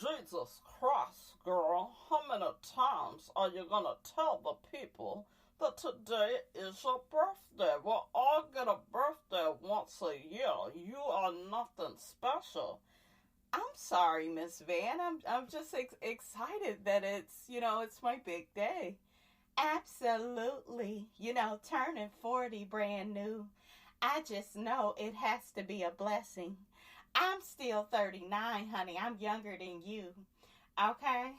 Jesus Christ, girl, how many times are you gonna tell the people that today is your birthday? Well, I get a birthday once a year. You are nothing special. I'm sorry, Miss Van. I'm just excited that it's my big day. Absolutely. Turning 40 brand new. I just know it has to be a blessing. I'm still 39, honey. I'm younger than you. Okay?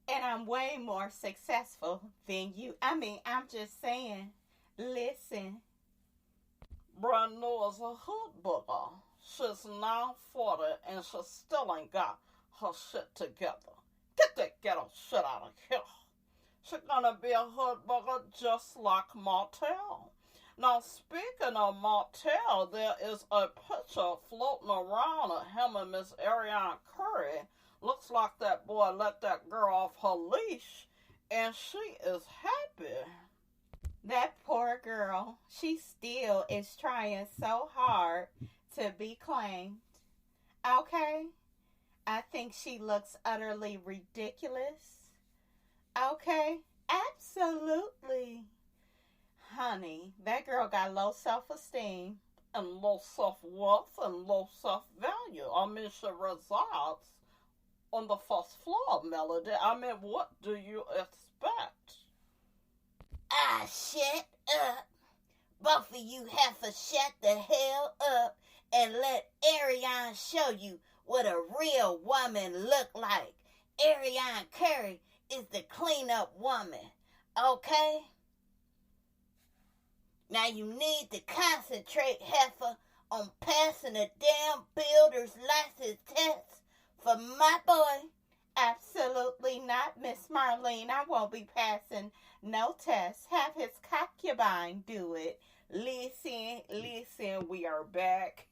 And I'm way more successful than you. I mean, I'm just saying, listen. Brand new as a hood booger. She's now 40 and she still ain't got her shit together. Get that ghetto shit out of here. She's gonna be a hood booger just like Martell. Now, speaking of Martell, there is a picture floating around of him and Miss Arionne Curry. Looks like that boy let that girl off her leash, and she is happy. That poor girl, she still is trying so hard to be claimed. Okay? I think she looks utterly ridiculous. Okay? Absolutely. Honey, that girl got low self-esteem. And low self-worth and low self-value. I mean, she resides on the first floor, Melody. I mean, what do you expect? Ah, shut up. Both of you have to shut the hell up and let Arionne show you what a real woman look like. Arionne Curry is the clean-up woman, okay? Now you need to concentrate, heifer, on passing the damn builder's license test for my boy. Absolutely not, Miss Marlene. I won't be passing no test. Have his concubine do it. Listen, we are back.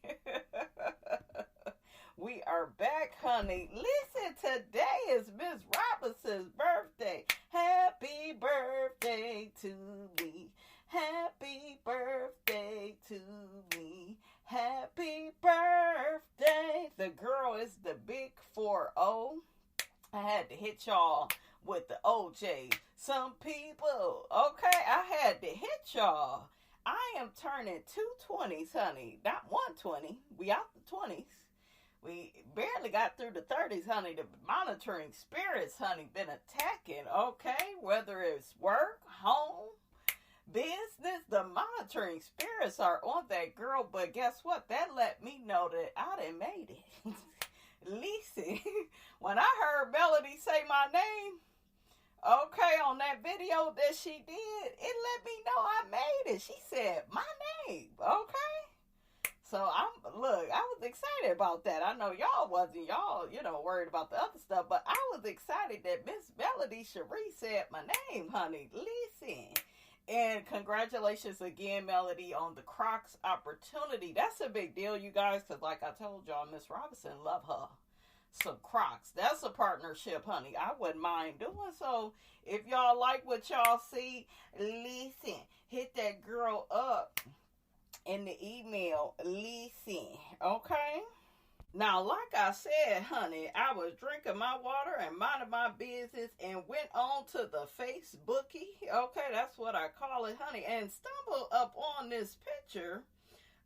We are back, honey. Listen, today is Miss Robinson's birthday. Happy birthday to me. Happy birthday to me. Happy birthday. The girl is the big 4-0. I had to hit y'all with the OJ. Some people, okay, I had to hit y'all. I am turning 220s, honey. Not 120. We out the 20s. We barely got through the 30s, honey. The monitoring spirits, honey, been attacking, okay? Whether it's work, home, business, the monitoring spirits are on that girl. But guess what? That let me know that I done made it. Listen, when I heard Melody say my name, okay, on that video that she did, it let me know I made it. She said my name, okay? So I was excited about that. I know y'all wasn't, worried about the other stuff, but I was excited that Miss Melody Cherie said my name, honey. Listen. And congratulations again, Melody, on the Crocs opportunity. That's a big deal, you guys, because like I told y'all, Miss Robinson love her some Crocs. That's a partnership, honey. I wouldn't mind doing so. If y'all like what y'all see, listen, hit that girl up in the email. Listen, okay? Now, like I said, honey, I was drinking my water and minding my business and went on to the Facebookie. Okay, that's what I call it, honey. And stumbled up on this picture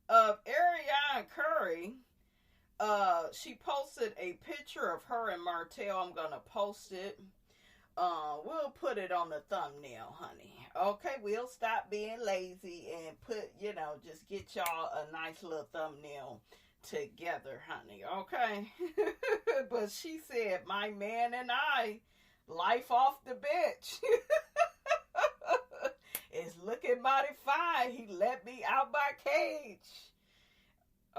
of Arionne Curry. She posted a picture of her and Martell. I'm going to post it. We'll put it on the thumbnail, honey. Okay, we'll stop being lazy and put, just get y'all a nice little thumbnail together, honey, okay? But she said, my man and I, life off the bench, is looking mighty fine. He let me out my cage.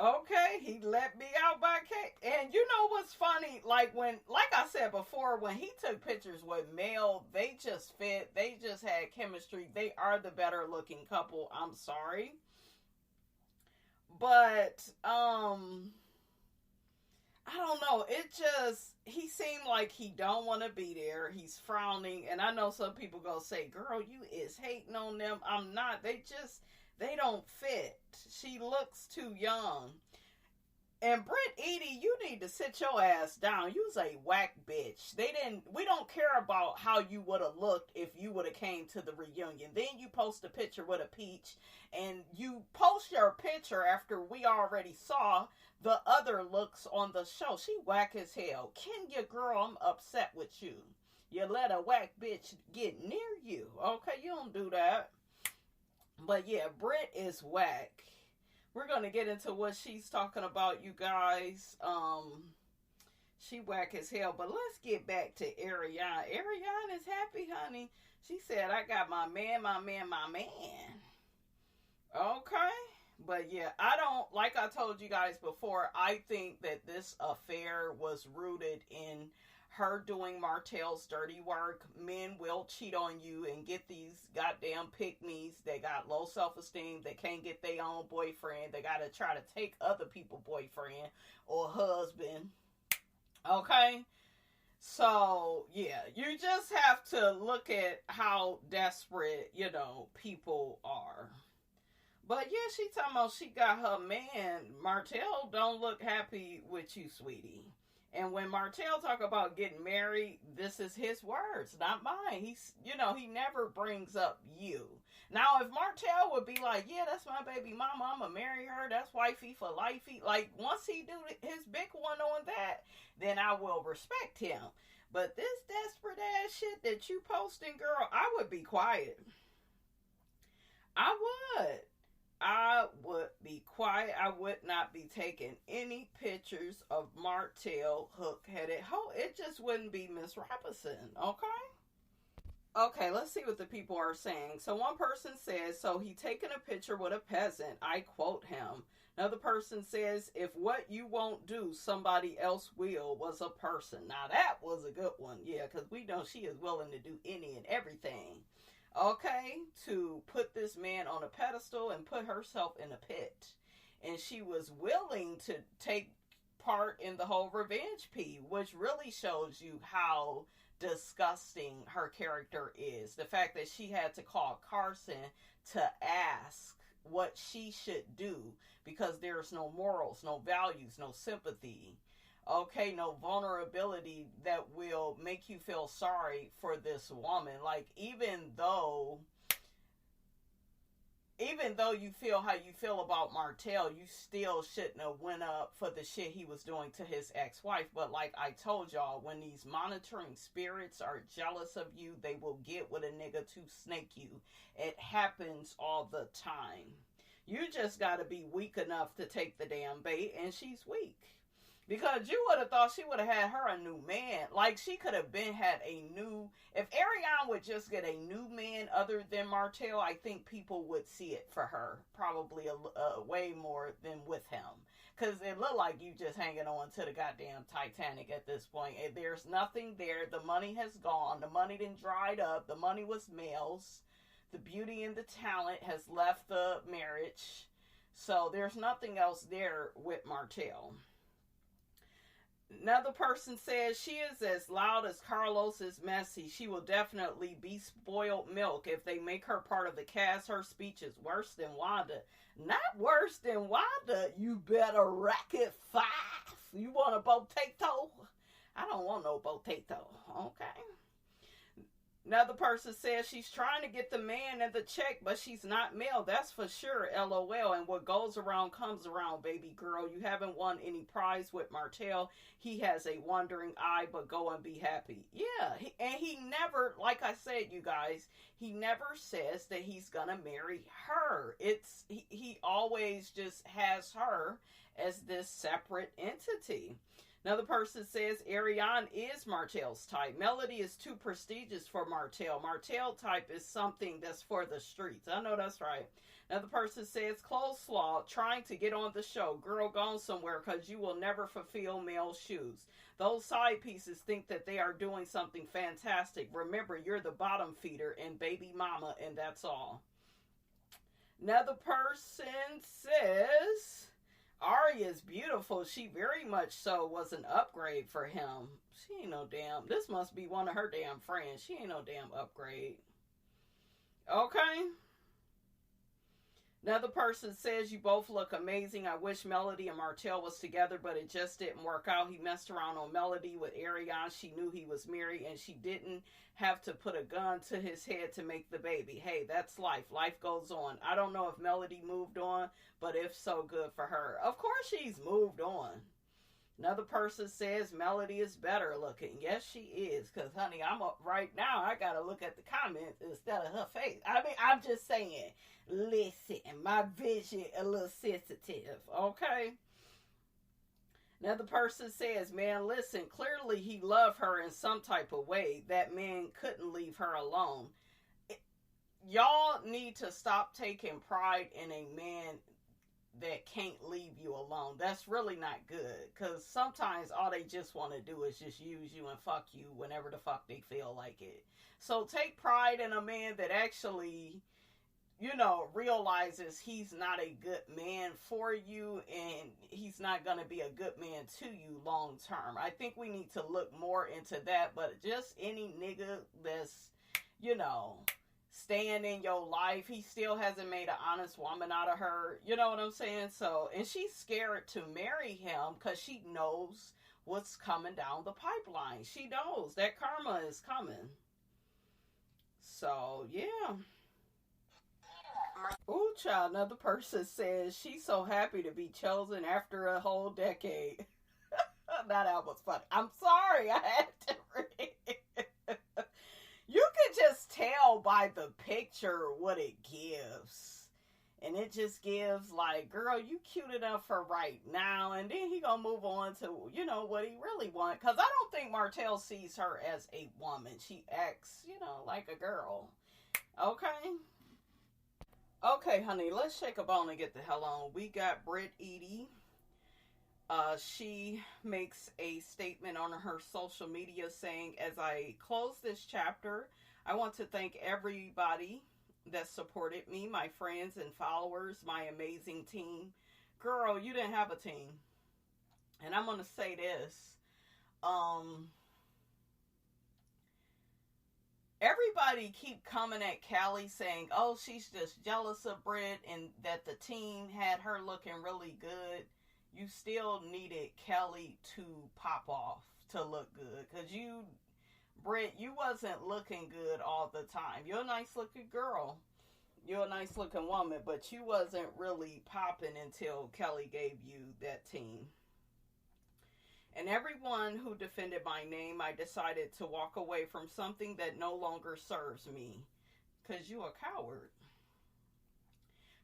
Okay, he let me out my cage. And you know what's funny? Like I said before, when he took pictures with Mel, they just fit. They just had chemistry. They are the better looking couple. I'm sorry. But, I don't know. He seemed like he don't want to be there. He's frowning. And I know some people gonna say, girl, you is hating on them. I'm not. They don't fit. She looks too young. And Britt Edie, you need to sit your ass down. You's a whack bitch. We don't care about how you would have looked if you would have came to the reunion. Then you post a picture with a peach, and you post your picture after we already saw the other looks on the show. She whack as hell. Kenya, girl, I'm upset with you. You let a whack bitch get near you. Okay, you don't do that. But yeah, Britt is whack. We're going to get into what she's talking about, you guys. She whack as hell. But let's get back to Arionne. Arionne is happy, honey. She said, I got my man. Okay. But yeah, I don't, like I told you guys before, I think that this affair was rooted in her doing Martell's dirty work. Men will cheat on you and get these goddamn pick-me's. They got low self-esteem. They can't get their own boyfriend. They gotta try to take other people's boyfriend or husband. Okay? So, yeah, you just have to look at how desperate, people are. But yeah, she talking about she got her man. Martell don't look happy with you, sweetie. And when Martell talk about getting married, this is his words, not mine. He never brings up you. Now, if Martell would be like, yeah, that's my baby mama, I'm going to marry her, that's wifey for lifey. Like, once he do his big one on that, then I will respect him. But this desperate ass shit that you posting, girl, I would be quiet. I would be quiet. I would not be taking any pictures of Martell hook-headed hoe. It just wouldn't be Miss Robinson, okay? Okay, let's see what the people are saying. So one person says, so he taking a picture with a peasant. I quote him. Another person says, if what you won't do, somebody else will, was a person. Now that was a good one, yeah, because we know she is willing to do any and everything. Okay, to put this man on a pedestal and put herself in a pit. And she was willing to take part in the whole revenge pee, which really shows you how disgusting her character is. The fact that she had to call Carson to ask what she should do because there's no morals, no values, no sympathy. Okay, no vulnerability that will make you feel sorry for this woman. Like, even though you feel how you feel about Martell, you still shouldn't have went up for the shit he was doing to his ex-wife. But like I told y'all, when these monitoring spirits are jealous of you, they will get with a nigga to snake you. It happens all the time. You just gotta be weak enough to take the damn bait, and she's weak. Because you would have thought she would have had her a new man. Like, she could have had a new... If Arionne would just get a new man other than Martell, I think people would see it for her. Probably a way more than with him. Because it looked like you just hanging on to the goddamn Titanic at this point. There's nothing there. The money has gone. The money done dried up. The money was males. The beauty and the talent has left the marriage. So there's nothing else there with Martell. Another person says she is as loud as Carlos is messy. She will definitely be spoiled milk if they make her part of the cast. Her speech is worse than Wanda. Not worse than Wanda. You better rack it 5. You want a potato? I don't want no potato. Okay. Another person says she's trying to get the man and the check, but she's not male. That's for sure, LOL. And what goes around comes around, baby girl. You haven't won any prize with Martell. He has a wandering eye, but go and be happy. Yeah, he never, like I said, you guys, he never says that he's gonna marry her. He always just has her as this separate entity. Another person says Arionne is Martell's type. Melody is too prestigious for Martell. Martell type is something that's for the streets. I know that's right. Another person says Coleslaw trying to get on the show. Girl, gone somewhere because you will never fulfill male shoes. Those side pieces think that they are doing something fantastic. Remember, you're the bottom feeder and baby mama, and that's all. Another person says... Ari is beautiful. She very much so was an upgrade for him. She ain't no damn... This must be one of her damn friends. She ain't no damn upgrade. Okay? Another person says, you both look amazing. I wish Melody and Martell was together, but it just didn't work out. He messed around on Melody with Arionne. She knew he was married, and she didn't have to put a gun to his head to make the baby. Hey, that's life. Life goes on. I don't know if Melody moved on, but if so, good for her. Of course she's moved on. Another person says Melody is better looking. Yes, she is. Because, honey, I'm up right now. I got to look at the comments instead of her face. I mean, I'm just saying, listen, my vision a little sensitive, okay? Another person says, man, listen, clearly he loved her in some type of way. That man couldn't leave her alone. Y'all need to stop taking pride in a man that can't leave you alone. That's really not good, because sometimes all they just want to do is just use you and fuck you whenever the fuck they feel like it. So take pride in a man that actually, you know, realizes he's not a good man for you, and he's not going to be a good man to you long term. I think we need to look more into that. But just any nigga that's, you know, staying in your life, he still hasn't made an honest woman out of her. You know what I'm saying? So, and she's scared to marry him because she knows what's coming down the pipeline. She knows that karma is coming. So, yeah. Ooh, child, another person says she's so happy to be chosen after a whole decade. Now that was funny. I'm sorry, I had to read it. You can just tell by the picture what it gives. And it just gives like, girl, you cute enough for right now. And then he gonna move on to, you know, what he really wants. Because I don't think Martell sees her as a woman. She acts, you know, like a girl. Okay? Okay, honey, let's shake a bone and get the hell on. We got Britney. She makes a statement on her social media saying, as I close this chapter, I want to thank everybody that supported me, my friends and followers, my amazing team. Girl, you didn't have a team. And I'm going to say this. Everybody keep coming at Callie saying, oh, she's just jealous of Brit and that the team had her looking really good. You still needed Kelly to pop off to look good. Because you, Brit, you wasn't looking good all the time. You're a nice looking girl. You're a nice looking woman. But you wasn't really popping until Kelly gave you that team. And everyone who defended my name, I decided to walk away from something that no longer serves me. Because you a coward.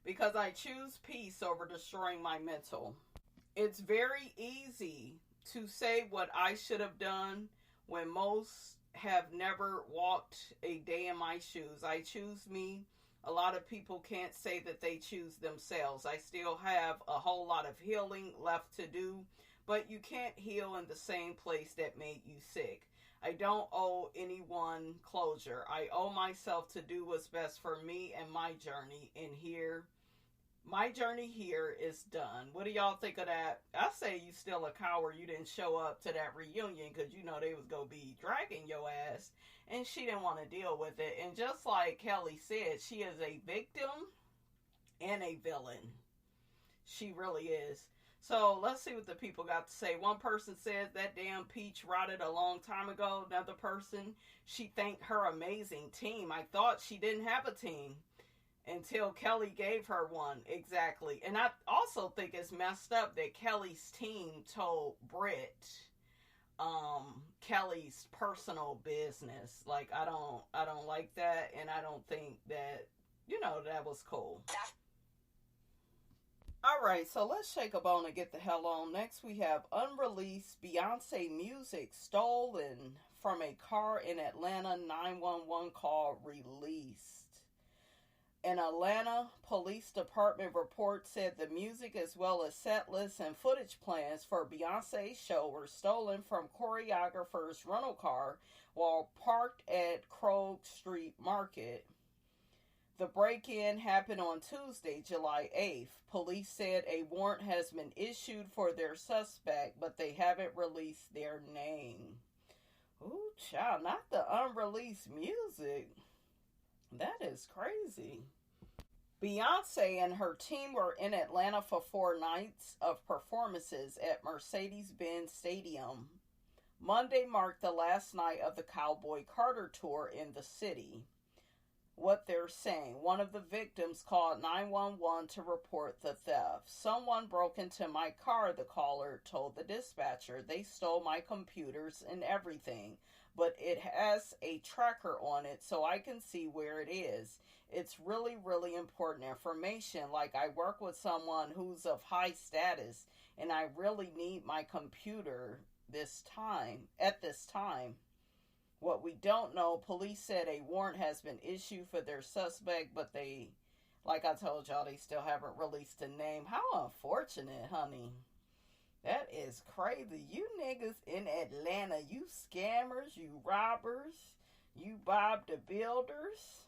Because I choose peace over destroying my mental. It's very easy to say what I should have done when most have never walked a day in my shoes. I choose me. A lot of people can't say that they choose themselves. I still have a whole lot of healing left to do, but you can't heal in the same place that made you sick. I don't owe anyone closure. I owe myself to do what's best for me and my journey. And here, my journey here is done. What do y'all think of that? I say you still a coward. You didn't show up to that reunion because you know they was going to be dragging your ass. And she didn't want to deal with it. And just like Kelly said, she is a victim and a villain. She really is. So let's see what the people got to say. One person says that damn peach rotted a long time ago. Another person, she thanked her amazing team. I thought she didn't have a team until Kelly gave her one. Exactly. And I also think it's messed up that Kelly's team told Brit Kelly's personal business. Like, I don't like that, and I don't think that, you know, that was cool. Alright, so let's shake a bone and get the hell on. Next we have unreleased Beyoncé music stolen from a car in Atlanta. 911 call released. An Atlanta Police Department report said the music as well as set lists and footage plans for Beyonce's show were stolen from choreographer's rental car while parked at Krog Street Market. The break-in happened on Tuesday, July 8th. Police said a warrant has been issued for their suspect, but they haven't released their name. Ooh, child, not the unreleased music. That is crazy. Beyoncé and her team were in Atlanta for 4 nights of performances at Mercedes-Benz Stadium. Monday marked the last night of the Cowboy Carter tour in the city. What they're saying: one of the victims called 911 to report the theft. Someone broke into my car, the caller told the dispatcher. They stole my computers and everything, but it has a tracker on it so I can see where it is. It's really, really important information. Like, I work with someone who's of high status, and I really need my computer at this time. What we don't know, police said a warrant has been issued for their suspect, but they, like I told y'all, they still haven't released a name. How unfortunate, honey. That is crazy. You niggas in Atlanta, you scammers, you robbers, you Bob the Builders.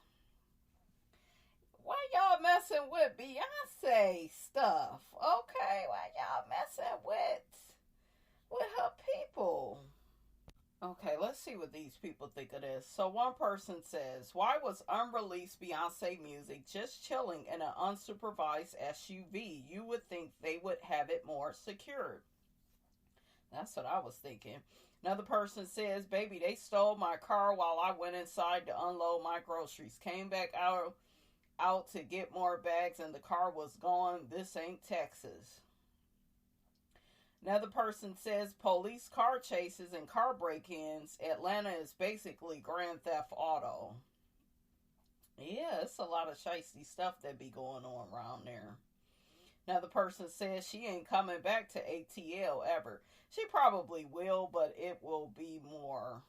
Why y'all messing with Beyonce stuff? Okay, why y'all messing with her people? Okay, let's see what these people think of this. So one person says, why was unreleased Beyonce music just chilling in an unsupervised SUV? You would think they would have it more secured. That's what I was thinking. Another person says, baby, they stole my car while I went inside to unload my groceries. Came back out to get more bags and the car was gone. This ain't Texas. Another person says police car chases and car break-ins. Atlanta is basically Grand Theft Auto. Yeah, it's a lot of shiesty stuff that be going on around there. Another person says she ain't coming back to ATL ever. She probably will, but it will be more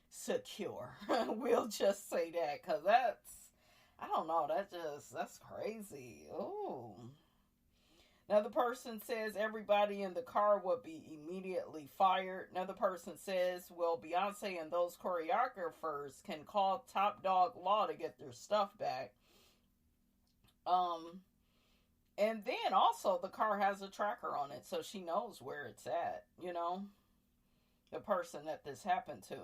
secure. We'll just say that, because I don't know, that's crazy. Ooh. Another person says everybody in the car would be immediately fired. Another person says, well, Beyonce and those choreographers can call Top Dog Law to get their stuff back. And then also the car has a tracker on it, so she knows where it's at, the person that this happened to.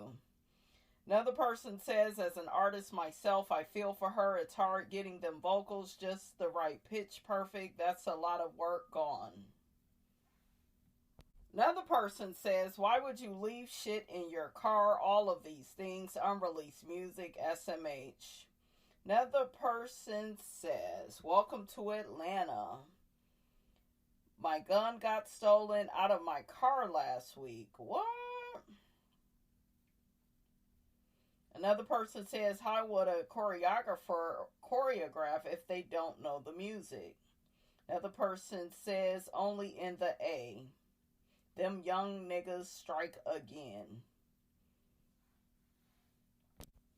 Another person says, as an artist myself, I feel for her. It's hard getting them vocals just the right pitch perfect. That's a lot of work gone. Another person says, why would you leave shit in your car? All of these things, unreleased music, SMH. Another person says, welcome to Atlanta. My gun got stolen out of my car last week. What? Another person says, how would a choreographer choreograph if they don't know the music? Another person says, only in the A. Them young niggas strike again.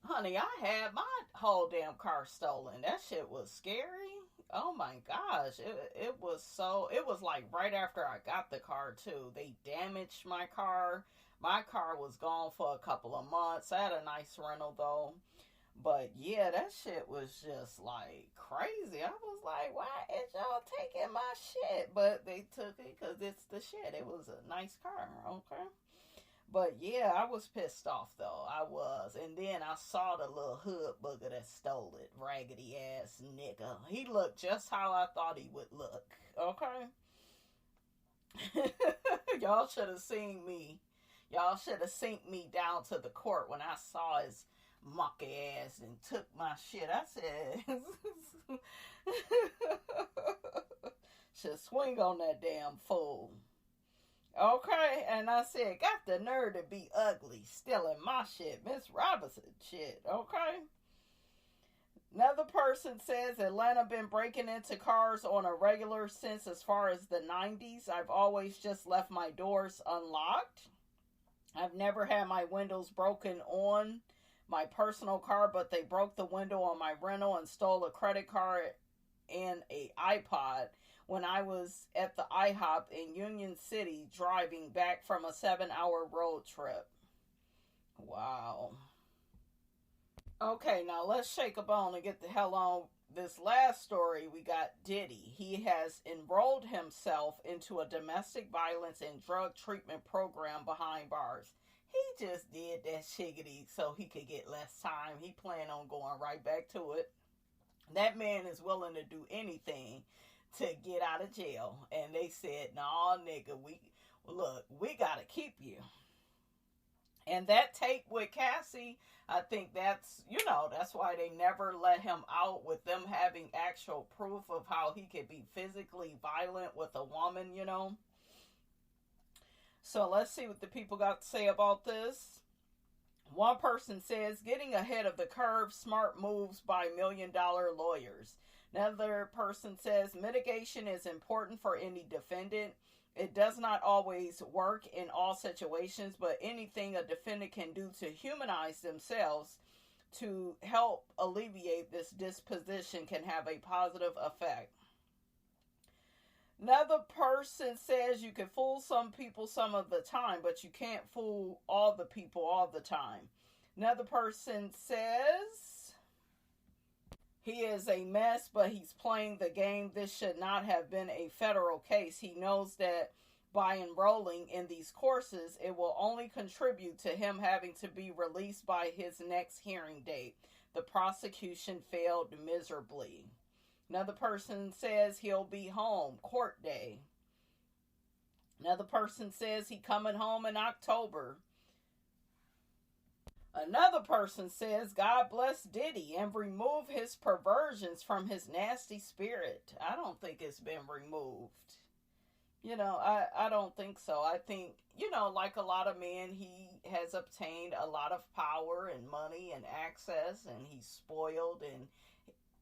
Honey, I had my whole damn car stolen. That shit was scary. Oh my gosh. It was like right after I got the car too. They damaged my car. My car was gone for a couple of months. I had a nice rental though. But yeah, that shit was just like crazy. I was like, why is y'all taking my shit? But they took it because it's the shit. It was a nice car, okay? But yeah, I was pissed off though. I was. And then I saw the little hood booger that stole it. Raggedy ass nigga. He looked just how I thought he would look, okay? Y'all should have seen me. Y'all should have seen me down to the court when I saw his monkey ass and took my shit. I said, should swing on that damn fool. Okay, and I said, got the nerve to be ugly, stealing my shit, Miss Robinson shit, okay? Another person says Atlanta been breaking into cars on a regular since as far as the 90s. I've always just left my doors unlocked. I've never had my windows broken on my personal car, but they broke the window on my rental and stole a credit card and an iPod when I was at the IHOP in Union City driving back from a 7-hour road trip. Wow. Okay, now let's shake a bone and get the hell on this last story. We got Diddy. He has enrolled himself into a domestic violence and drug treatment program behind bars. He just did that shiggity so he could get less time. He planned on going right back to it. That man is willing to do anything to get out of jail. And they said, "Nah, nigga, we gotta keep you." And that tape with Cassie, I think that's why they never let him out, with them having actual proof of how he could be physically violent with a woman. So let's see what the people got to say about this. One person says, getting ahead of the curve, smart moves by million-dollar lawyers. Another person says, mitigation is important for any defendant. It does not always work in all situations, but anything a defendant can do to humanize themselves to help alleviate this disposition can have a positive effect. Another person says you can fool some people some of the time, but you can't fool all the people all the time. Another person says he is a mess, but he's playing the game. This should not have been a federal case. He knows that by enrolling in these courses, it will only contribute to him having to be released by his next hearing date. The prosecution failed miserably. Another person says he'll be home, court day. Another person says he coming home in October. Another person says God bless Diddy and remove his perversions from his nasty spirit. I don't think it's been removed. I don't think so. I think, like a lot of men, he has obtained a lot of power and money and access, and he's spoiled. And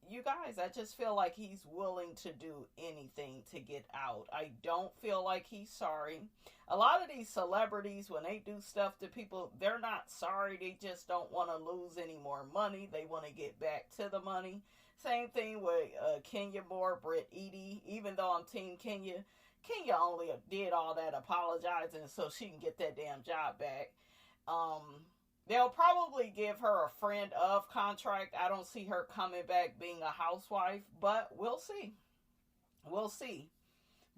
you guys, I just feel like he's willing to do anything to get out. I don't feel like he's sorry. A lot of these celebrities, when they do stuff to people, they're not sorry. They just don't want to lose any more money. They want to get back to the money. Same thing with Kenya Moore, Britney. Even though I'm Team Kenya, Kenya only did all that apologizing so she can get that damn job back. They'll probably give her a friend of contract. I don't see her coming back being a housewife, but we'll see. We'll see.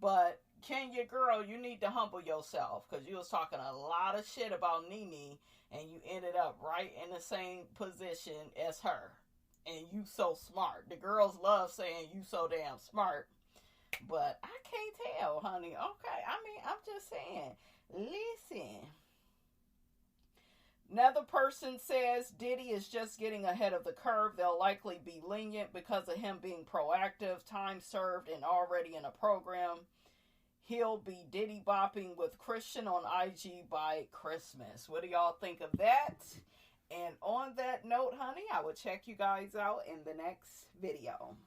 But Kenya, girl, you need to humble yourself, because you was talking a lot of shit about Nene, and you ended up right in the same position as her. And you so smart. The girls love saying you so damn smart. But I can't tell, honey. Okay, I'm just saying. Listen. Another person says Diddy is just getting ahead of the curve. They'll likely be lenient because of him being proactive, time served, and already in a program. He'll be Diddy bopping with Christian on IG by Christmas. What do y'all think of that? And on that note, honey, I will check you guys out in the next video.